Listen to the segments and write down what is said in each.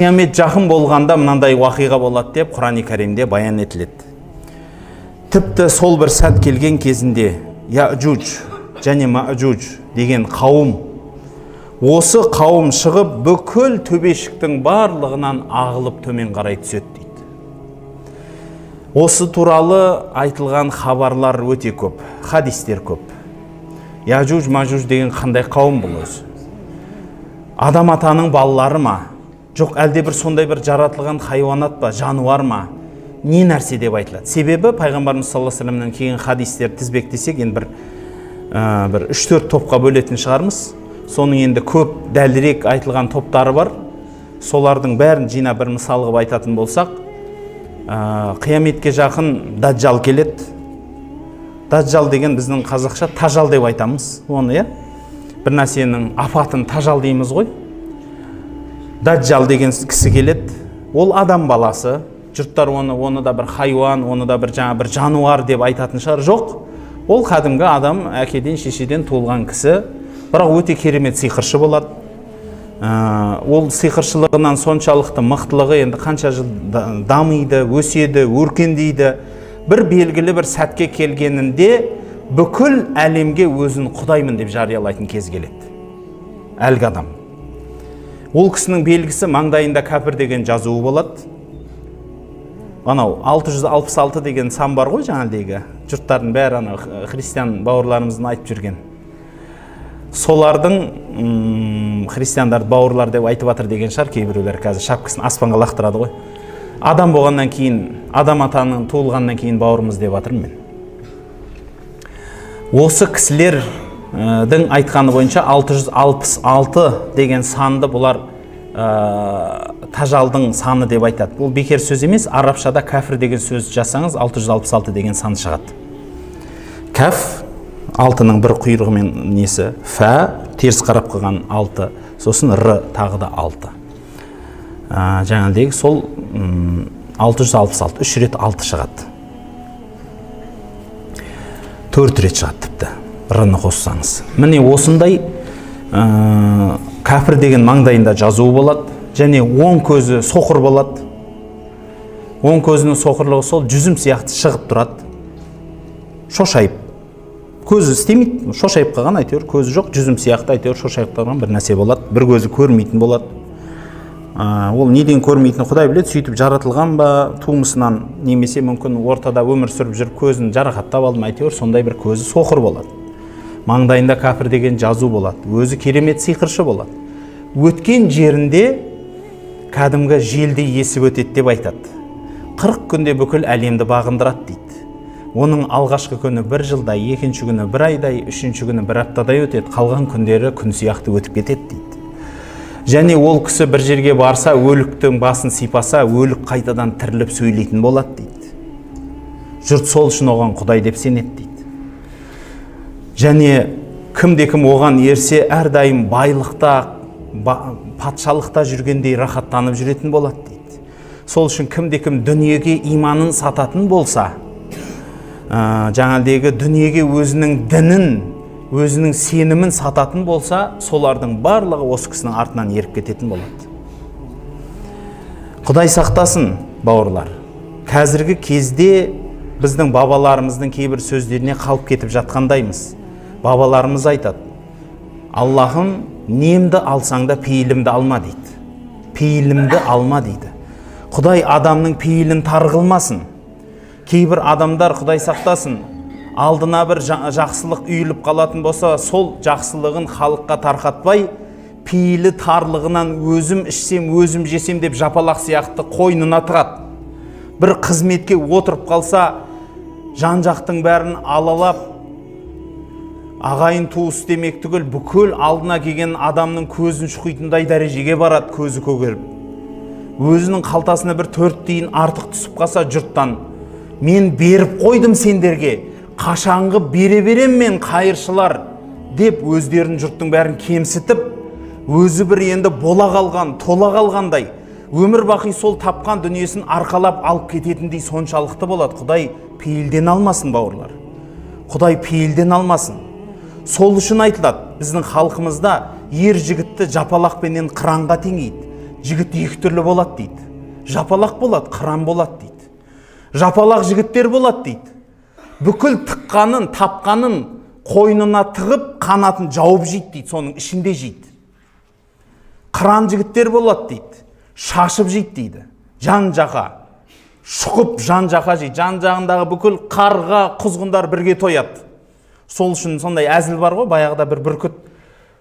Қиямет жақын болғанда мынандай уақиға болады деп Құран-ы Кәрімде баян етіледі. Тіпті сол бір сәт келген кезінде Яжуж және Мажуж деген қауым, осы қауым шығып бүкіл төбешіктің барлығынан ағылып төмен қарай түседі дейді. Осы туралы айтылған хабарлар өте көп, хадистер көп. Яжуж Мажуж деген қандай қауым бұл өзі? Адам атаның балалары ма? Жоқ, әлде бір сондай бір жаратылған хайуанат па, жануар ма? Не нәрсе деп айтылады? Себебі пайғамбарымыз саллаллаху алейхи вассаламнан кейін хадистер тізбектесек, енді бір 3-4 топқа бөлетін шығармыз. Соның енді көп дәлірек айтылған топтары бар. Солардың бәрін жинап бір мысал қылып айтатын болсақ, қияметке жақын даджал келеді. Даджал деген біздің қазақша тажал деп айтамыз. Оны бір нәрсенің апатын тажал дейміз ғой. Даджал деген кісі келеді. Ол адам баласы. Жұрттар оны да бір хайуан, оны да бір жануар деп айтатын шығар. Жоқ. Ол кәдімгі адам, әкеден, шешеден туылған кісі. Бірақ өте керемет сиқыршы болады. Ол сиқыршылығынан соншалықты мықтылығы енді қанша жыл дамиды, өседі, өркендейді. Бір белгілі бір сәтке келгенінде бүкіл әлемге өзін құдаймын деп жариялайтын кез келеді. Әлгі адам. Ол кісінің белгісі маңдайында кәпір деген жазуы болады. Анау 666 деген сан бар ғой жаңалдегі. Жұрттардың бәрі христиан бауырларымыздың айтып жүрген. Солардың христиандарды бауырлар деп айтып атыр деген шығар кейбіреулер қазір шапкасын аспанға лақтырады ғой. Адам болғаннан кейін, адам атаның туылғаннан кейін бауырымыз деп атырмын мен. Осы кісілердің айтқаны бойынша 666 деген санды бұлар тажалдың саны деп айтады. Бұл бекер сөз емес, арабшада кәфір деген сөз жасаңыз 666 деген сан шығады. Кәф, алтының бір құйрығымен несі, фә, теріс қарап қылған 6, сосын р тағы да 6. Жаңағыдегі сол 666, 3 рет 6 шығады. 4 рет шығады тіпті, р-ны қоссаңыз. Міне осындай кәпір деген маңдайында жазуы болады, және оң көзі соқыр болады. Оң көзінің соқырлығы сол жүзім сияқты шығып тұрады. Шошайып. Көзі істемейді, шошайып қалған әйтеуір, көзі жоқ, жүзім сияқты әйтеуір шошайып қалған бір нәрсе болады. Бір көзі көрмейтін болады. Ол неден көрмейтіні Құдай біледі, сөйтіп жаратылған ба, туымысынан, немесе мүмкін ортада өмір сүріп жүріп көзін жарақаттап алды ма, әйтеуір сондай бір көзі соқыр болады. Маңдайында кәпір деген жазу болады. Өзі керемет сиқыршы болады. Өткен жерінде кәдімгі желдей есіп өтеді деп айтады. 40 күнде бүкіл әлемді бағындырады дейді. Оның алғашқы күні 1 жылдай, екінші күні 1 айдай, үшінші күні 1 аптадай өтеді. Қалған күндері күн сияқты өтіп кетеді дейді. Және ол кісі бір жерге барса, өліктің басын сипаса, өлік қайтадан тіріліп сөйлейтін болады дейді. Жұрт сол үшін оған Құдай деп сенеді дейді. Және кімде-кім оған ерсе, әрдайым байлықта, патшалықта жүргендей рахаттанып жүретін болады дейді. Сол үшін кімде-кім дүниеге иманын сататын болса, жаңағыдегі дүниеге өзінің дінін, өзінің сенімін сататын болса, солардың барлығы осы кісінің артынан еріп кететін болады. Құдай сақтасын, бауырлар. Қазіргі кезде біздің бабаларымыздың кейбір сөздеріне қалып кетіп жатқандаймыз. Бабаларымыз айтады: Аллахым, немді алсаң да пейілімді алма дейді. Пейілімді алма дейді. Құдай адамның пейілін тарғылмасын. Кейбір адамдар, Құдай сақтасын, алдына бір жақсылық үйіліп қалатын болса, сол жақсылығын халыққа тарқатпай, пейілі тарлығынан өзім ішсем, өзім жесем деп жапалақ сияқты қойнына тығады. Бір қызметке отырып қалса, жан-жақтың бәрін алалап, ағайын туыс демек түгіл, бүкіл алдына келген адамның көзін шұқитындай дәрежеге барады, көзі көгеріп. Өзінің қалтасына бір 4 тиын артық түсіп қалса жұрттан: мен беріп қойдым сендерге, қашанғы бере берем мен қайыршылар деп өздерін жұрттың бәрін кемсітіп, өзі бір енді бола қалған, тола қалғандай, өмір бақи сол тапқан дүниесін арқалап алып кететіндей соншалықты болады. Құдай пейілден алмасын, бауырлар. Құдай пейілден алмасын. Сол үшін айтылады, біздің халқымызда ер жігітті жапалақпенен қыранға теңейді. жігіт екі түрлі болады дейді. Жапалақ болады, қыран болады дейді. Жапалақ жігіттер болады дейді. Бүкіл тыққанын, тапқанын қойнына тығып, қанатын жауып жейді дейді, соның ішінде жейді. Қыран жігіттер болады дейді. Шашып жейді дейді. Жан-жақа шұқып жан-жақа жейді. Жан-жағындағы бүкіл қарға, құзғындар бірге тояды. Сол үшін сондай әзіл бар ғой, баяғыда бір бүркіт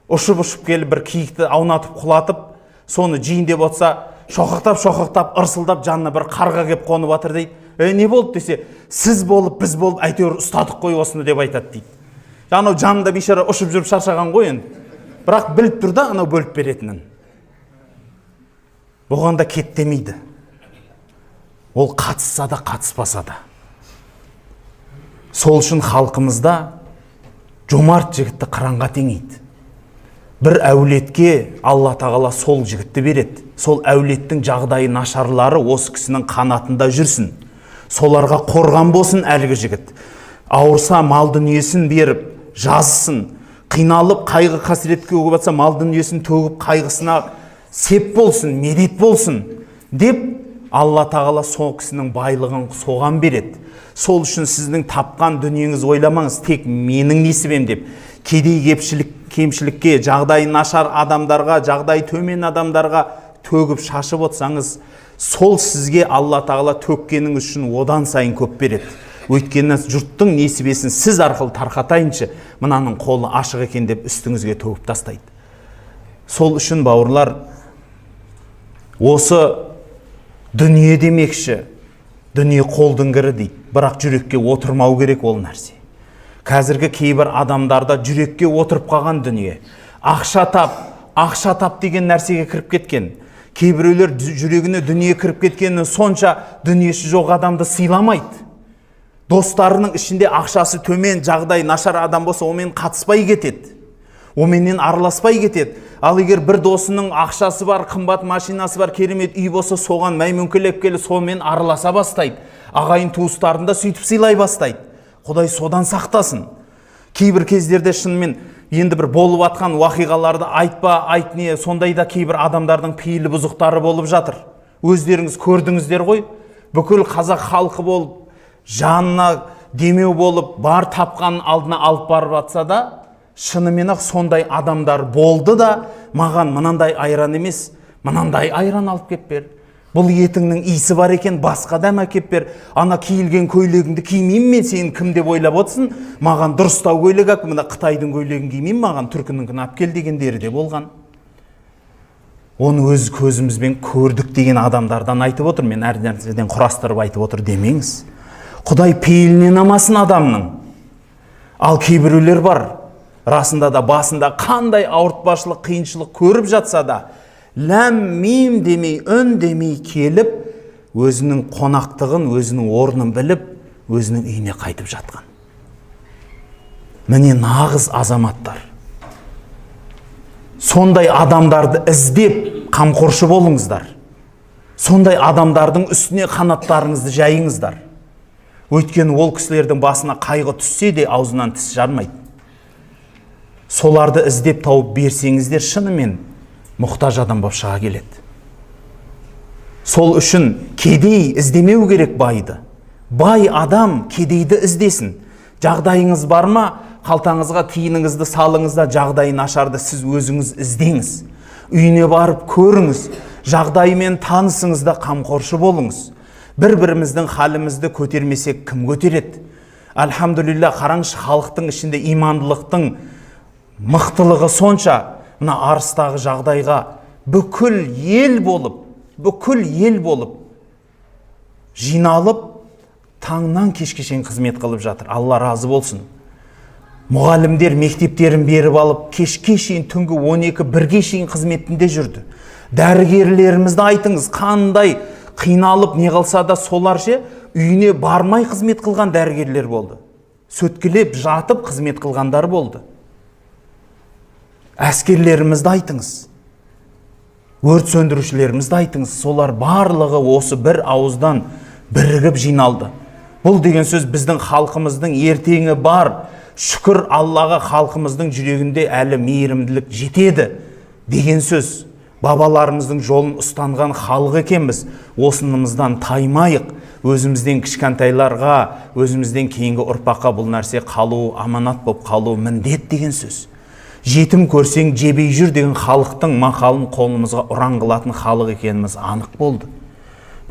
ұшып-ұшып келіп бір киікті аунатып құлатып, соны жейін деп отса, шоқықтап, ырсылдап жанына бір қарға кеп қонып жатыр дейді. Не болды десе, сіз болып, біз болып, әйтеуір ұстадық қой осыны деп айтады дейді. Анау жанында бейшара ұшып жүріп шаршаған ғой енді. Бірақ біліп тұр да анау бөліп беретінін. Бұған да кет демейді. Ол қатысса да, қатыспаса да. Сол үшін халқымызда жомарт жігітті қыранға теңейді. Бір әулетке Алла тағала сол жігітті береді. Сол әулеттің жағдайы нашарлары осы кісінің қанатында жүрсін. Соларға қорған болсын әлгі жігіт. Ауырса мал дүниесін беріп, жазсын. Қиналып, қайғы қасіретке өгіп атса, мал дүниесін төгіп, қайғысына сеп болсын, медет болсын деп Алла тағала сол кісінің байлығын соған береді. Сол үшін сіздің тапқан дүниеңіз ойламаңыз, тек менің несібем деп. Кедей кемшілікке, жағдайы нашар адамдарға, жағдайы төмен адамдарға төгіп шашып отсаңыз, сол сізге Алла тағала төккеніңіз үшін одан сайын көп береді. Өйткені жұрттың несібесін сіз арқылы тарқатайыншы, мынаның қолы ашық екен деп үстіңізге төгіп тастайды. Сол үшін бауырлар, осы дүние демекші, дүние қолдың кірі дейді, бірақ жүрекке отырмау керек ол нәрсе. Қазіргі кейбір адамдарда жүрекке отырып қалған дүние, ақша тап деген нәрсеге кіріп кеткен. Кейбіреулер жүрегіне дүние кіріп кеткені сонша дүниесі жоқ адамды сыйламайды. Достарының ішінде ақшасы төмен, жағдай нашар адам болса, омен қатыспай кетеді. Оменен араласпай кетеді. Ал егер бір досының ақшасы бар, қымбат машинасы бар, керемет үй болса, соған мәймүңкелеп келіп, сонымен араласа бастайды. Ағайын туыстарын да сөйтіп сыйлай бастайды. Құдай содан сақтасын. Кейбір кездерде шынымен енді бір болып атқан уақиғаларды айтпа, айт не, сондай да кейбір адамдардың пейілі бұзықтары болып жатыр. Өздеріңіз көрдіңіздер ғой, бүкіл қазақ халқы болып, жанына демеу болып, бар тапқанын алдына алып барып атса да, шынымен ақ сондай адамдар болды да, маған мынандай айран емес, мынандай айран алып кеп бер. Бұл етіңнің иісі бар екен, басқа дәм әкеп бер. Ана киілген көйлегіңді кимеймін мен, сен кім деп ойлап отырсың? Маған дұрыстау көйлек әк, мына Қытайдың көйлегін кимеймін, маған түркініңкін алып кел дегендері де болған. Оны өз көзімізбен көрдік деген адамдардан айтып отыр. Мен әр нәрседен құрастырып айтып отыр демеңіз. Құдай пейілінен амасын адамның. Ал кейбіреулер бар, расында да басында қандай ауыртпашылық, қиыншылық көріп жатса да, ләм мим демей, үн демей келіп, өзінің қонақтығын, өзінің орнын біліп, өзінің үйіне қайтып жатқан. Міне нағыз азаматтар. Сондай адамдарды іздеп қамқоршы болыңыздар. Сондай адамдардың үстіне қанаттарыңызды жайыңыздар. Өйткені ол кісілердің басына қайғы түссе де аузынан тіс жармайды. Соларды іздеп тауып берсеңіздер, шынымен мұқтаж адам болып шыға келеді. Сол үшін кедей іздемеу керек байды. Бай адам кедейді іздесін. Жағдайыңыз бар ма, қалтаңызға тиыныңызды салыңыз да, жағдайы нашарды сіз өзіңіз іздеңіз. Үйіне барып көріңіз, жағдайымен танысыңыз да қамқоршы болыңыз. Бір-біріміздің халімізді көтермесек кім көтереді? Әлхамдулилля, қараңыз, халықтың ішінде имандылықтың мықтылығы сонша, мына арыстағы жағдайға бүкіл ел болып жиналып, таңнан кешке шейін қызмет қылып жатыр. Алла разы болсын. Мұғалімдер мектептерін беріп алып, кешке шейін, түнгі 12-1-ге шейін қызметінде жүрді. Дәрігерлерімізді айтыңыз, қандай қиналып не қылса да солар үйіне бармай қызмет қылған дәрігерлер болды. Сөткілеп жатып қызмет қылғандар болды. Әскерлерімізді айтыңыз. Өрт сөндірушілерімізді айтыңыз. Солар барлығы осы бір ауыздан бірігіп жиналды. Бұл деген сөз біздің халқымыздың ертеңі бар. Шүкір Аллаға, халқымыздың жүрегінде әлі мейірімділік жетеді деген сөз. бабаларымыздың жолын ұстанған халық екенбіз. Осынымыздан таймайық. Өзімізден кішкентайларға, өзімізден кейінгі ұрпаққа бұл нәрсе қалу, аманат болып қалу міндет деген сөз. Жетім көрсең жебей жүр деген халықтың мақалын қолымызға ұран қылатын халық екеніміз анық болды.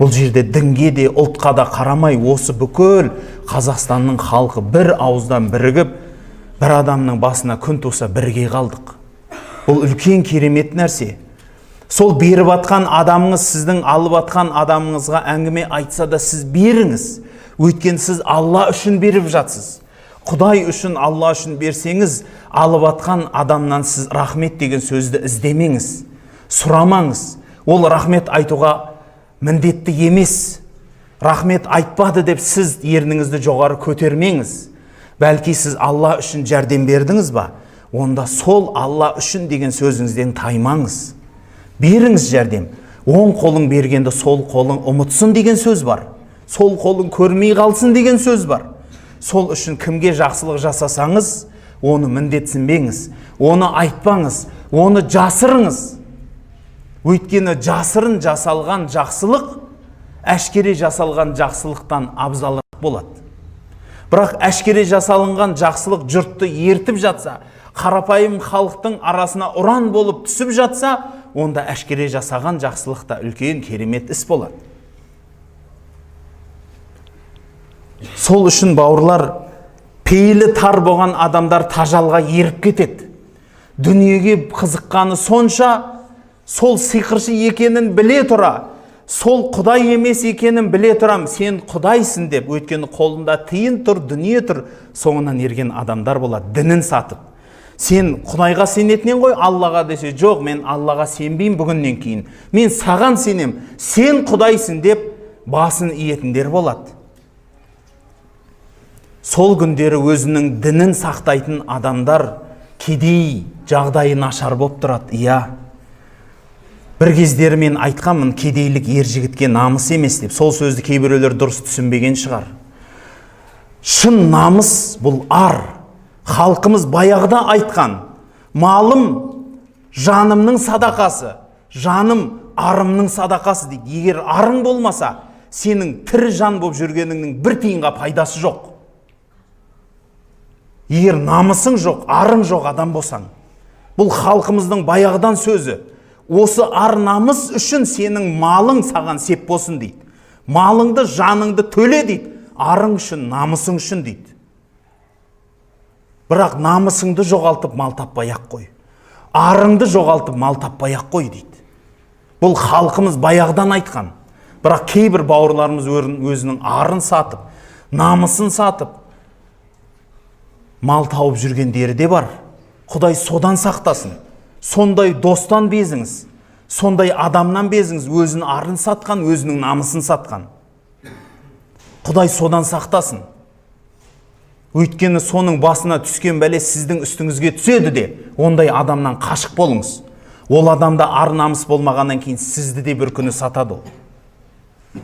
Бұл жерде дінге де, ұлтқа да қарамай, осы бүкіл Қазақстанның халқы бір ауыздан бірігіп, бір адамның басына күн туса бірге қалдық. Бұл үлкен керемет нәрсе. Сол беріп атқан адамыңыз сіздің алып атқан адамыңызға әңгіме айтса да сіз беріңіз. Өйткені сіз Алла үшін беріп жатсыз. Құдай үшін, Алла үшін берсеңіз, алып атқан адамнан сіз рахмет деген сөзді іздемеңіз. Сұрамаңыз. Ол рахмет айтуға міндетті емес. Рахмет айтпады деп сіз ерніңізді жоғары көтермеңіз. Бәлки сіз Алла үшін жәрдем бердіңіз ба? Онда сол Алла үшін деген сөзіңізден таймаңыз. Беріңіз жәрдем. Оң қолың бергенде сол қолың ұмытсын деген сөз бар. Сол қолың көрмей қалсын деген сөз бар. Сол үшін кімге жақсылық жасасаңыз, оны міндетсінбеңіз. Оны айтпаңыз, оны жасырыңыз. Өйткені жасырын жасалған жақсылық, әшкере жасалған жақсылықтан абзалырақ болады. Бірақ әшкере жасалынған жақсылық жұртты ертіп жатса, қарапайым халықтың арасына ұран болып түсіп жатса, онда әшкере жасаған жақсылықта үлкен керемет іс болады. Сол үшін бауырлар, пейілі тар болған адамдар тажалға еріп кетеді. Дүниеге қызыққаны сонша, сол сиқыршы екенін біле тұра, сол Құдай емес екенін біле тұрам, сен Құдайсың деп, өйткені қолында тиын тұр, дүние тұр, соңынан ерген адамдар болады, дінін сатып. Сен Құдайға сенетінен ғой, Аллаға десе, жоқ, мен Аллаға сенбеймін бүгіннен кейін. Мен саған сенем, сен Құдайсың деп басын иетіндер болады. Сол күндері өзінің дінін сақтайтын адамдар кедей, жағдайы нашар болып тұрады. Иә. Бір кездері мен айтқанмын, кедейлік ер жігітке намыс емес деп. Сол сөзді кейбіреулер дұрыс түсінбеген шығар. Шын намыс бұл ар. Халқымыз баяғыда айтқан, малым жанымның садақасы, жаным арымның садақасы дейді. Егер арың болмаса, сенің тірі жан болып жүргеніңнің бір тиынға пайдасы жоқ. Егер намысың жоқ, арың жоқ адам болсаң. Бұл халқымыздың баяғыдан сөзі. Осы ар намыс үшін сенің малың саған сеп болсын дейді. Малыңды, жаныңды төле дейді. Арың үшін, намысың үшін дейді. Бірақ намысыңды жоғалтып мал таппай-ақ қой. Арыңды жоғалтып мал таппай-ақ қой дейді. Бұл халқымыз баяғыдан айтқан. Бірақ кейбір бауырларымыз өзінің арын сатып, намысын сатып, мал тауып жүргендері де бар. Құдай содан сақтасын. Сондай достан безіңіз, сондай адамнан безіңіз, өзінің арын сатқан, өзінің намысын сатқан. Құдай содан сақтасын. Өйткені соның басына түскен бәле сіздің үстіңізге түседі де, ондай адамнан қашық болыңыз. Ол адамда ар намыс болмағаннан кейін сізді де бір күні сатады ол.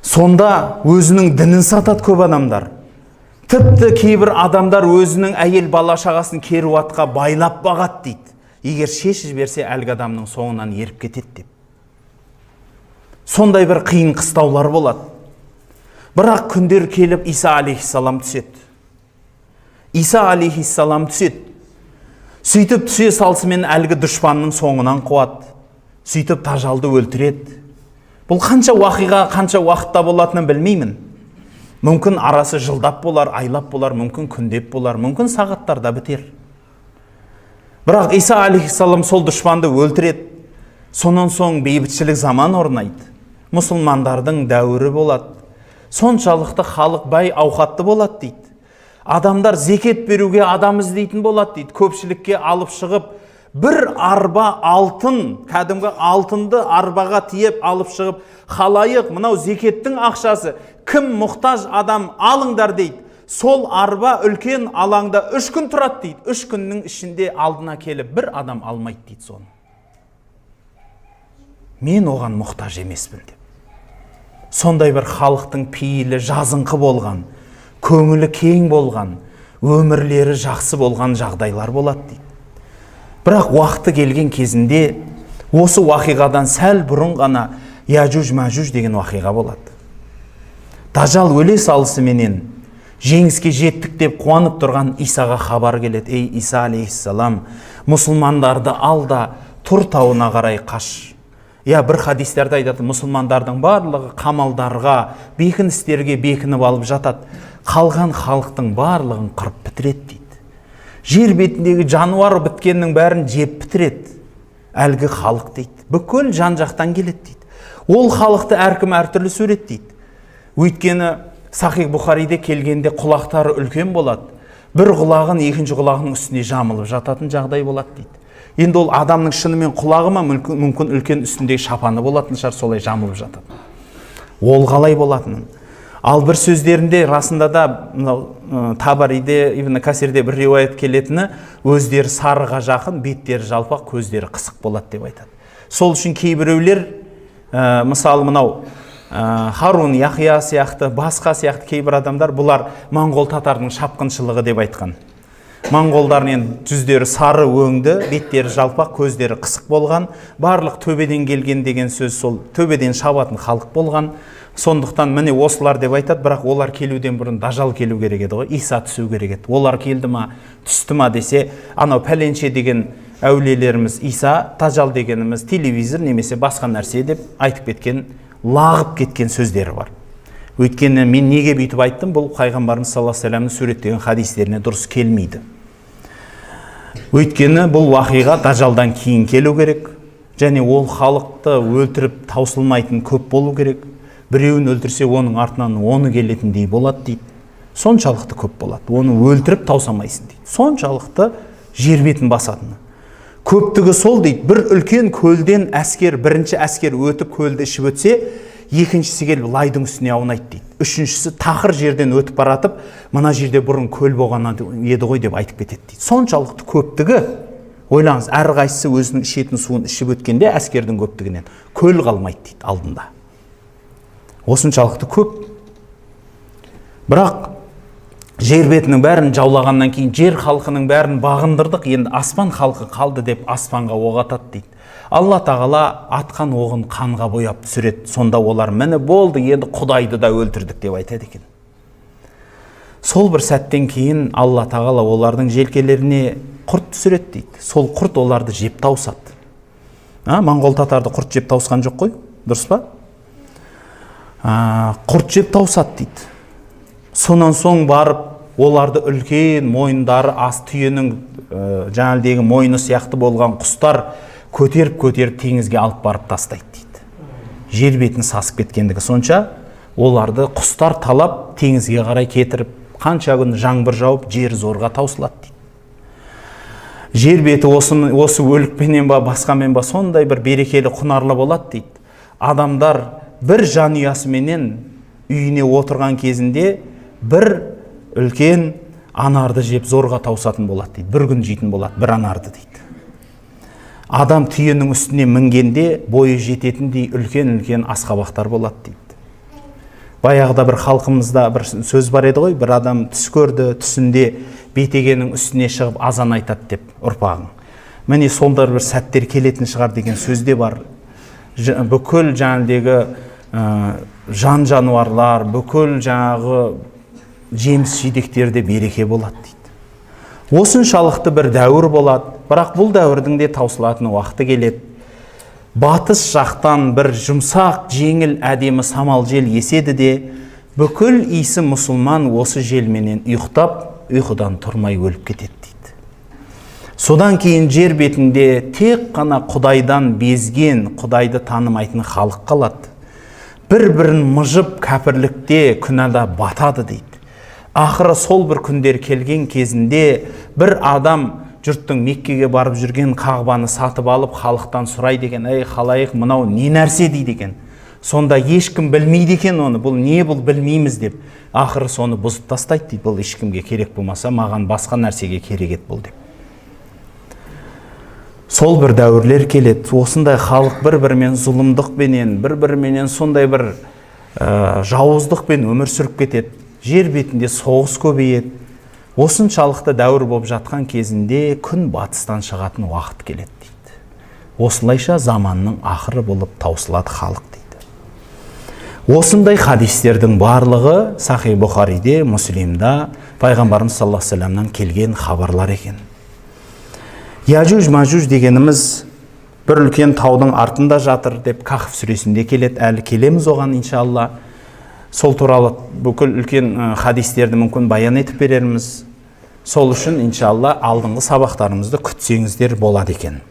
Сонда өзінің дінін сатады көп адамдар. Тіпті кейбір адамдар өзінің әйел бала шағасын керуатқа байлап бағат дейді. Егер шешіп берсе әлгі адамның соңынан еріп кетеді деп. Сондай бір қиын қыстаулар болады. Бірақ күндер келіп Иса алейхиссалам түседі. Иса алейхиссалам түседі. Сөйтіп түсе салсымен әлгі дұшпанның соңынан қуады. Сөйтіп тажалды өлтіреді. Бұл қанша уақиға, қанша уақытта болатынын білмеймін. Мүмкін арасы жылдап болар, айлап болар, мүмкін күндеп болар, мүмкін сағаттарда бітер. Бірақ Иса алейхиссалам сол дұшпанды өлтіреді. Сонан соң бейбітшілік заман орнайды. Мұсылмандардың дәуірі болады. Соншалықты халық бай ауқатты болады дейді. Адамдар зекет беруге адам іздейтін болады дейді. Көпшілікке алып шығып, бір арба алтын, кәдімгі алтынды арбаға тиеп алып шығып, халайық, мынау зекеттің ақшасы, кім мұқтаж адам алыңдар дейді. Сол арба үлкен алаңда 3 күн тұрады дейді. 3 күннің ішінде алдына келіп бір адам алмайды дейді соны. Мен оған мұқтаж емеспін деп. Сондай бір халықтың пейілі жазыңқы болған, көңілі кең болған, өмірлері жақсы болған жағдайлар болады дейді. Бірақ уақыты келген кезінде осы уақиғадан сәл бұрын ғана Яжуж Мажуж деген уақиға болады. Дажал өле салысыменен жеңіске жеттік деп қуанып тұрған Исаға хабар келеді. Ей Иса алейхиссалам, мұсылмандарды ал да Тұр тауына қарай қаш. Бір хадистерде айтады, мұсылмандардың барлығы қамалдарға, бекіністерге бекініп алып жатады. Қалған халықтың барлығын қырып бітіреді дейді. Жер бетіндегі жануар біткеннің бәрін жеп бітіреді. Әлгі халық дейді. Бүкіл жан жақтан келеді дейді. Ол халықты әркім әртүрлі суреттейді. Өйткені Сахих Бұхариде келгенде құлақтары үлкен болады. Бір құлағын екінші құлағының үстіне жамылып жататын жағдай болады дейді. Енді ол адамның шынымен құлағы ма, мүмкін үлкен үстіндегі шапаны болатын шығар, солай жамылып жатады. Ол қалай болатынын. Ал бір сөздерінде расында да Табариде, Ибн Касирде бір риуаят келетіні, өздері сарыға жақын, беттері жалпақ, көздері қысық болады деп айтады. Сол үшін кейбіреулер, мысалы мынау Харун Яхия сияқты, басқа сияқты кейбір адамдар бұлар моңғол татардың шапқыншылығы деп айтқан. Моңғолдардың жүздері сары өңді, беттері жалпақ, көздері қысық болған, барлық төбеден келген деген сөз сол төбеден шабатын халық болған. Сондықтан міне осылар деп айтады, бірақ олар келуден бұрын Дажал келу керек еді ғой, Иса түсу керек еді. Олар келді ма, түсті ма десе, анау пәленше деген әулиелеріміз Иса, Дажал дегеніміз телевизор немесе басқа нәрсе деп айтып кеткен, лағып кеткен сөздері бар. Өйткені мен неге бүйтіп айттым, бұл пайғамбарымыз саллаллаху алейхи вассаламның суреттеген хадистеріне дұрыс келмейді. Өйткені бұл уақиға Дажалдан кейін келу керек, және ол халықты өлтіріп таусылмайтын көп болу керек. Біреуін өлтірсе, оның артынан оны келетіндей болады дейді. Соншалықты көп болады. Оны өлтіріп таусамайсың дейді. Соншалықты жер бетін басатыны. Көптігі сол дейді. Бір үлкен көлден бірінші әскер өтіп көлді ішіп өтсе, екіншісі келіп лайдың үстіне аунайды дейді. Үшіншісі тақыр жерден өтіп баратып, мына жерде бұрын көл болған еді ғой деп айтып кетеді дейді. Соншалықты көптігі, ойлаңыз, әрқайсысы өзінің ішетін суын ішіп өткенде әскердің көптігінен көл қалмайды дейді алдында. Осыншалықты көп. Бірақ жер бетінің бәрін жаулағаннан кейін жер халқының бәрін бағындырдық, енді аспан халқы қалды деп аспанға оқ атады дейді. Алла тағала атқан оғын қанға бояп түсіреді. Сонда олар міне болды, енді Құдайды да өлтірдік деп айтады екен. Сол бір сәттен кейін Алла тағала олардың желкелеріне құрт түсіреді дейді. Сол құрт оларды жеп таусады. Моңғол татарды құрт жеп таусқан жоқ қой, дұрыс па? Құрт жеп таусады дейді. Сонан соң барып оларды үлкен мойындары ас түйенің жаңалдегі мойны сияқты болған құстар көтеріп теңізге алып барып тастайды дейді. Жер бетін сасып кеткендігі сонша, оларды құстар талап теңізге қарай кетіріп, қанша күн жаңбыр жауып, жер зорға таусылады дейді. Жер беті осы өлікпенен ба, басқамен ба сондай бір берекелі құнарлы болады дейді. Адамдар бір жанұясыменен үйіне отырған кезінде бір үлкен анарды жеп зорға таусатын болады дейді. Бір күн жейтін болады бір анарды дейді. Адам түйенің үстіне мінгенде бойы жететіндей үлкен асқабақтар болады дейді. Баяғыда бір халқымызда бір сөз бар еді ғой, бір адам түс көрді, түсінде бетегенің үстіне шығып азан айтады деп ұрпағың. Міне сондай бір сәттер келетін шығар деген сөзде бар. Бүкіл жаңағыдегі жан жануарлар, бүкіл жаңағы жеміс жидектерде береке болады дейді. Осыншалықты бір дәуір болады, бірақ бұл дәуірдің де таусылатын уақыты келеді. Батыс жақтан бір жұмсақ, жеңіл, әдемі самал жел еседі де, бүкіл исі мұсылман осы желменен ұйықтап, ұйқыдан тұрмай өліп кетеді дейді. Содан кейін жер бетінде тек қана Құдайдан безген, Құдайды танымайтын халық қалады. Бір-бірін мыжып кәпірлікте, күнәда батады дейді. Ақыры сол бір күндер келген кезінде бір адам жұрттың Меккеге барып жүрген Қағбаны сатып алып халықтан сұрайды екен, ей халайық, мынау не нәрсе дейді екен. Сонда ешкім білмейді екен оны, бұл не, бұл білмейміз деп. Ақыры соны бұзып тастайды дейді, бұл ешкімге керек болмаса, маған басқа нәрсеге керек ет бұл деп. Сол бір дәуірлер келеді. Осындай халық бір-бірімен зұлымдықпенен, бір-біріменен сондай бір жауыздықпен өмір сүріп кетеді. Жер бетінде соғыс көбейеді. осыншалықты дәуір болып жатқан кезінде күн батыстан шығатын уақыт келеді дейді. Осылайша заманның ақыры болып таусылады халық дейді. Осындай хадистердің барлығы Сахи Бұхариде, Муслимда пайғамбарымыз саллаллаху алейхи вассаламнан келген хабарлар екен. Яжуж Мажуж дегеніміз бір үлкен таудың артында жатыр деп Кахф сүресінде келеді. Әлі келеміз оған иншалла. Сол туралы бүкіл үлкен хадистерді мүмкін баян етіп берерміз. Сол үшін иншалла алдыңғы сабақтарымызды күтсеңіздер болады екен.